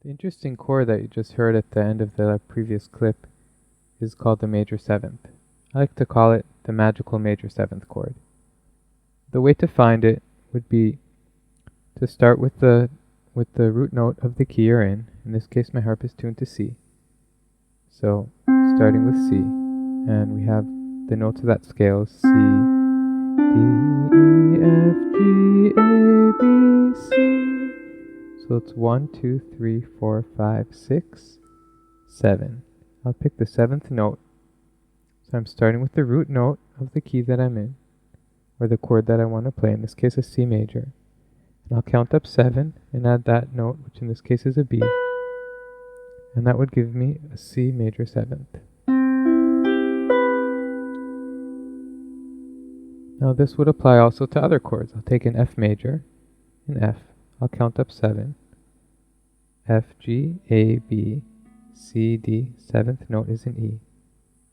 The interesting chord that you just heard at the end of the previous clip is called the major seventh. I like to call it the magical major seventh chord. The way to find it would be to start with the root note of the key you're in. In this case, my harp is tuned to C. So, starting with C, and we have the notes of that scale: C, D, E, F, G, A, B, C. So it's 1, 2, 3, 4, 5, 6, 7. I'll pick the seventh note. So I'm starting with the root note of the key that I'm in, or the chord that I want to play, in this case a C major. And I'll count up 7 and add that note, which in this case is a B. And that would give me a C major seventh. Now this would apply also to other chords. I'll take an F major, an F. I'll count up 7. F, G, A, B, C, D. Seventh note is an E.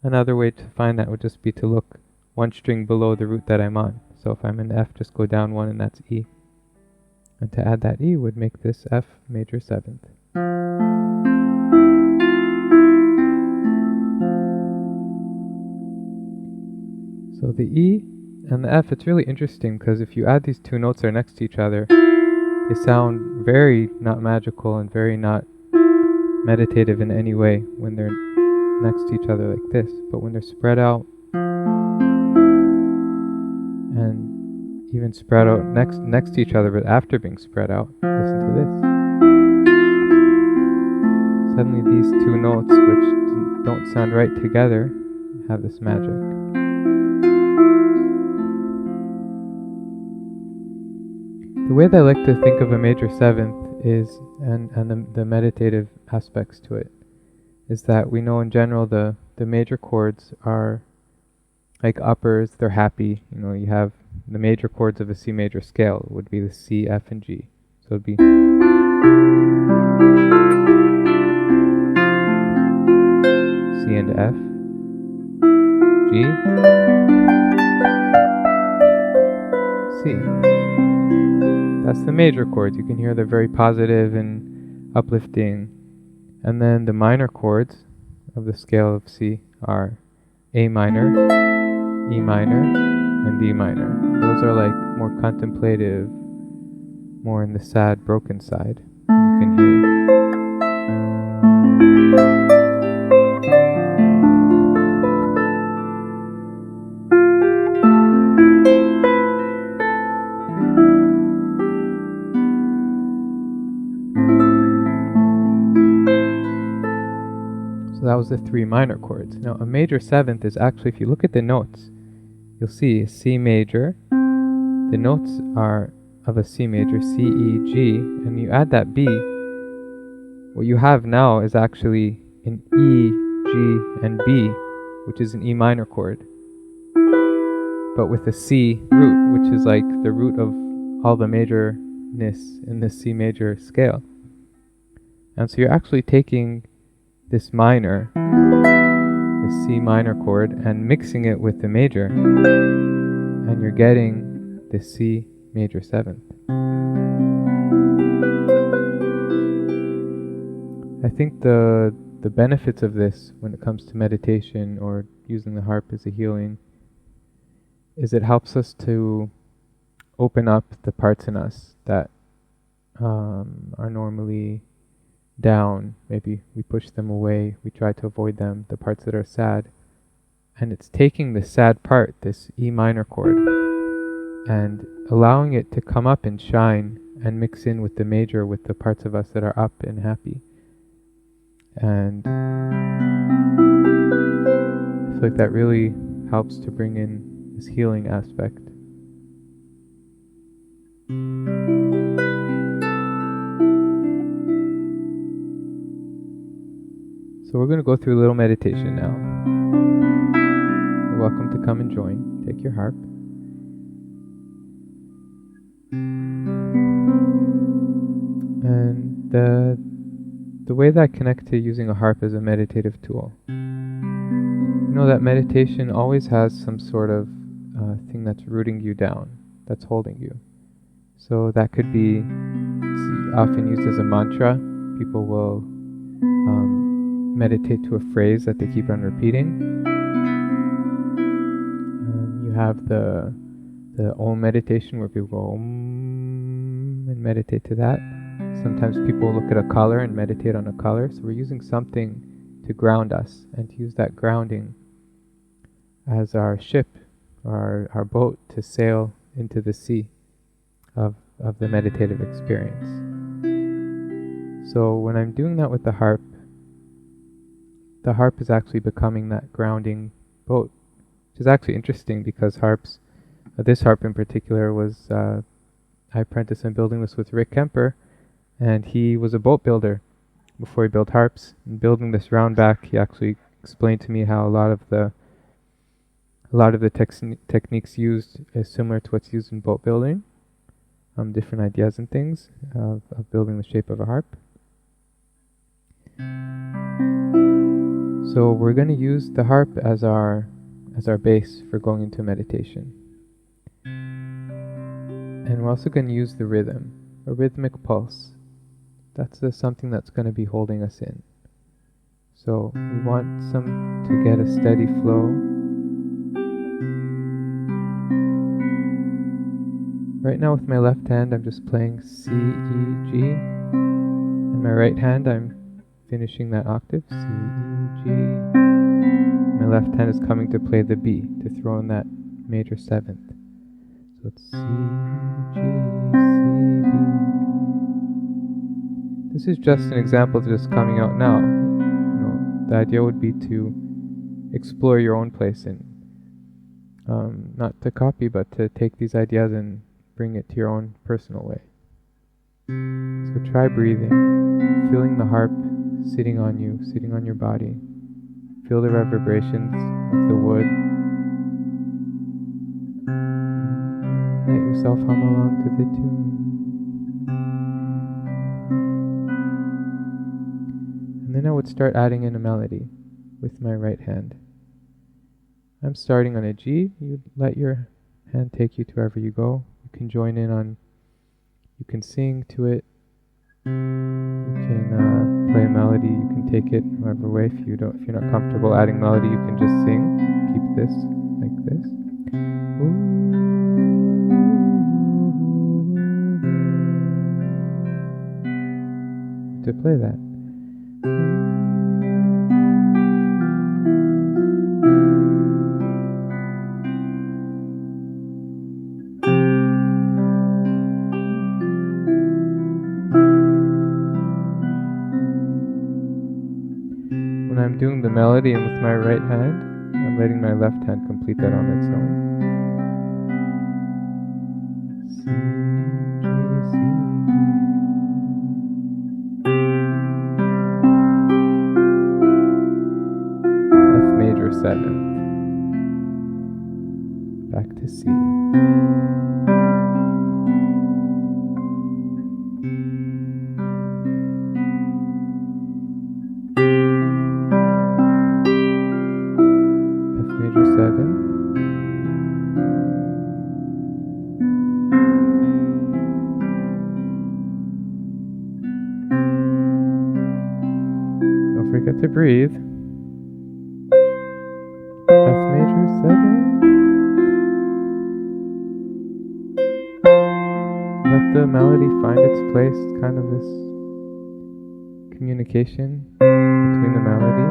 Another way to find that would just be to look one string below the root that I'm on. So if I'm in F, just go down one and that's E. And to add that E would make this F major seventh. So the E and the F, it's really interesting because if you add these two notes that are next to each other, they sound very not magical and very not meditative in any way when they're next to each other like this. But when they're spread out, and even spread out next to each other, but after being spread out, listen to this. Suddenly these two notes, which don't sound right together, have this magic. The way that I like to think of a major seventh is, and the meditative aspects to it, is that we know in general the major chords are like uppers, they're happy. You know, you have the major chords of a C major scale would be the C, F, and G. So it'd be C and F, G, C. That's the major chords. You can hear they're very positive and uplifting. And then the minor chords of the scale of C are A minor, E minor, and D minor. Those are like more contemplative, more in the sad, broken side. You can hear. So that was the 3 minor chords. Now a major seventh is actually, if you look at the notes, you'll see C major. The notes are of a C major, C, E, G, and you add that B, what you have now is actually an E, G, and B, which is an E minor chord, but with a C root, which is like the root of all the majorness in the C major scale. And so you're actually taking this minor, the C minor chord, and mixing it with the major, and you're getting the C major seventh. I think the benefits of this when it comes to meditation or using the harp as a healing is it helps us to open up the parts in us that are normally down. Maybe we push them away, we try to avoid them, the parts that are sad. And it's taking the sad part, this E minor chord, and allowing it to come up and shine and mix in with the major, with the parts of us that are up and happy. And I feel like that really helps to bring in this healing aspect. So we're going to go through a little meditation now. You're welcome to come and join. Take your harp. And the way that I connect to using a harp as a meditative tool. You know that meditation always has some sort of thing that's rooting you down, that's holding you. So that could be, it's often used as a mantra. people will meditate to a phrase that they keep on repeating. You have the Om meditation where people go Om and meditate to that. Sometimes people look at a color and meditate on a color. So we're using something to ground us, and to use that grounding as our ship, our boat, to sail into the sea of the meditative experience. So when I'm doing that with the harp is actually becoming that grounding boat, which is actually interesting because this harp in particular was, I apprenticed in building this with Rick Kemper, and he was a boat builder before he built harps. In building this round back, he actually explained to me how a lot of the techniques used is similar to what's used in boat building, different ideas and things of building the shape of a harp. So we're going to use the harp as our base for going into meditation. And we're also going to use the rhythm, a rhythmic pulse. That's something that's going to be holding us in. So we want to get a steady flow. Right now with my left hand I'm just playing C, E, G. And my right hand I'm finishing that octave, C, E, G. My left hand is coming to play the B, to throw in that major seventh. So it's C, G, C, B. This is just an example of just coming out now. The idea would be to explore your own place and not to copy, but to take these ideas and bring it to your own personal way. So try breathing, feeling the harp sitting on you, sitting on your body. Feel the reverberations of the wood. Let yourself hum along to the tune. And then I would start adding in a melody with my right hand. I'm starting on a G. You let your hand take you to wherever you go. You can join in you can sing to it. You can play a melody. You can take it whatever way. If you're not comfortable adding melody, you can just sing. Keep this like this. To play that. When I'm doing the melody and with my right hand, I'm letting my left hand complete that on its own. C, G, C, D. F major 7th. Back to C. Don't forget to breathe. F major 7. Let the melody find its place, kind of this communication between the melody.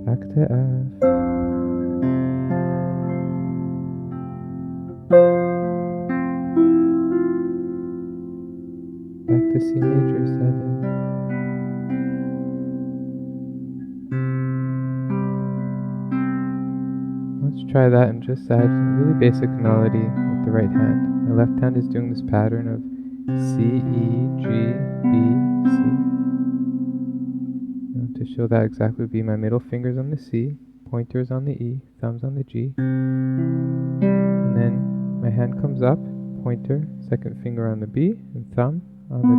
Back to F. Back to C major 7. Let's try that and just add some really basic melody with the right hand. My left hand is doing this pattern of C, E, G, B, show that exactly would be my middle fingers on the C, pointers on the E, thumbs on the G. And then my hand comes up, pointer, second finger on the B, and thumb on the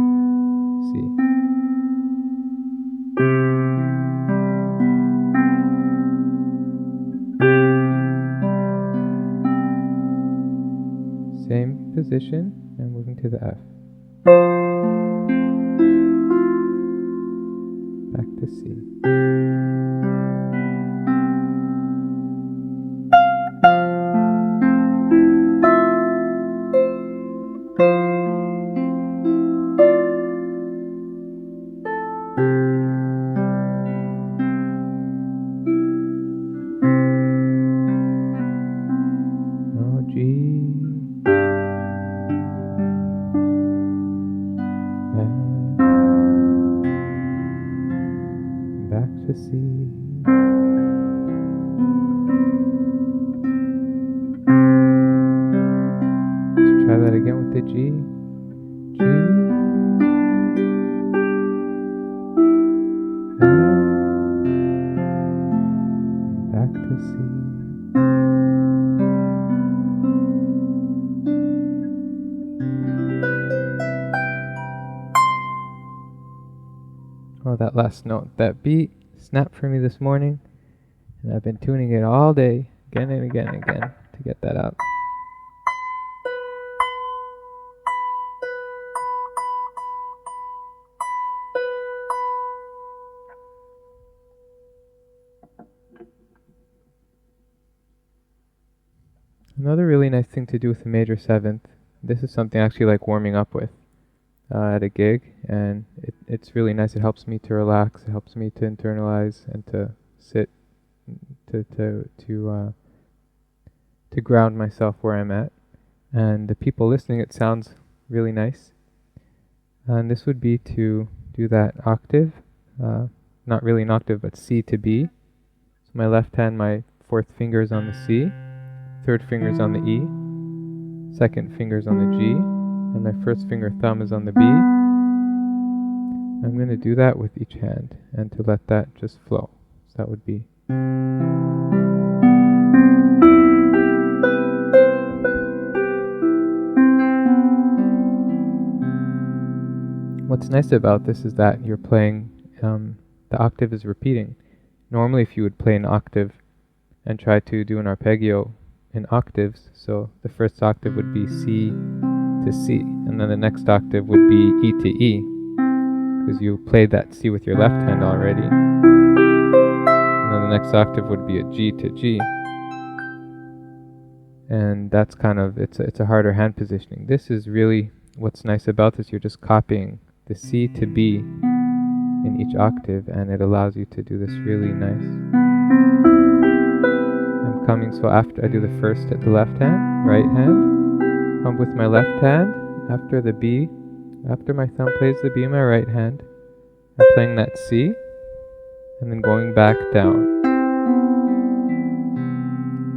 C. Same position, and moving to the F. Back to C. Now G. Back to C. Let's try that again with the G. G. F. Back to C. Oh, that last note, that beat snapped for me this morning, and I've been tuning it all day, again and again and again, to get that out. Another really nice thing to do with the major seventh, this is something I actually like warming up with at a gig, and it's really nice. It helps me to relax, it helps me to internalize and to sit, to ground myself where I'm at. And the people listening, it sounds really nice. And this would be to do that octave, not really an octave, but C to B. So my left hand, my fourth finger is on the C, third finger is on the E, second finger is on the G, and my first finger thumb is on the B. I'm going to do that with each hand and to let that just flow. So that would be. What's nice about this is that you're playing, the octave is repeating. Normally if you would play an octave and try to do an arpeggio in octaves, so the first octave would be C to C, and then the next octave would be E to E, because you played that C with your left hand already. And then the next octave would be a G to G, and that's kind of, it's a harder hand positioning. This is really, what's nice about this, you're just copying the C to B in each octave, and it allows you to do this really nice. I'm coming, so after I do the first at the left hand, right hand, come with my left hand, after the B, after my thumb plays the B in my right hand, I'm playing that C, and then going back down.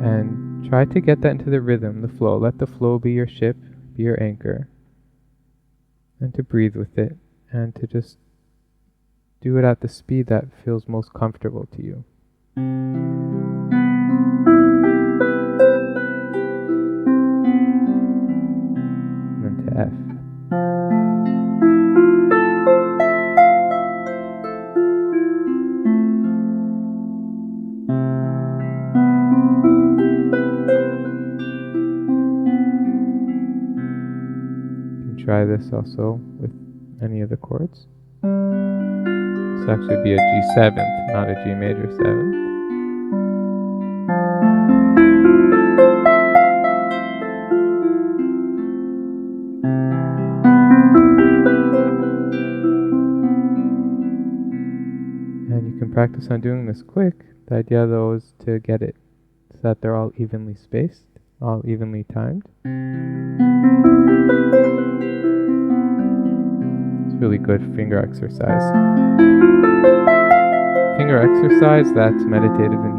And try to get that into the rhythm, the flow. Let the flow be your ship, be your anchor. And to breathe with it, and to just do it at the speed that feels most comfortable to you. F. You can try this also with any of the chords. This actually be a G7th, not a G major 7th. Practice on doing this quick. The idea though is to get it so that they're all evenly spaced, all evenly timed. It's really good finger exercise. Finger exercise, that's meditative in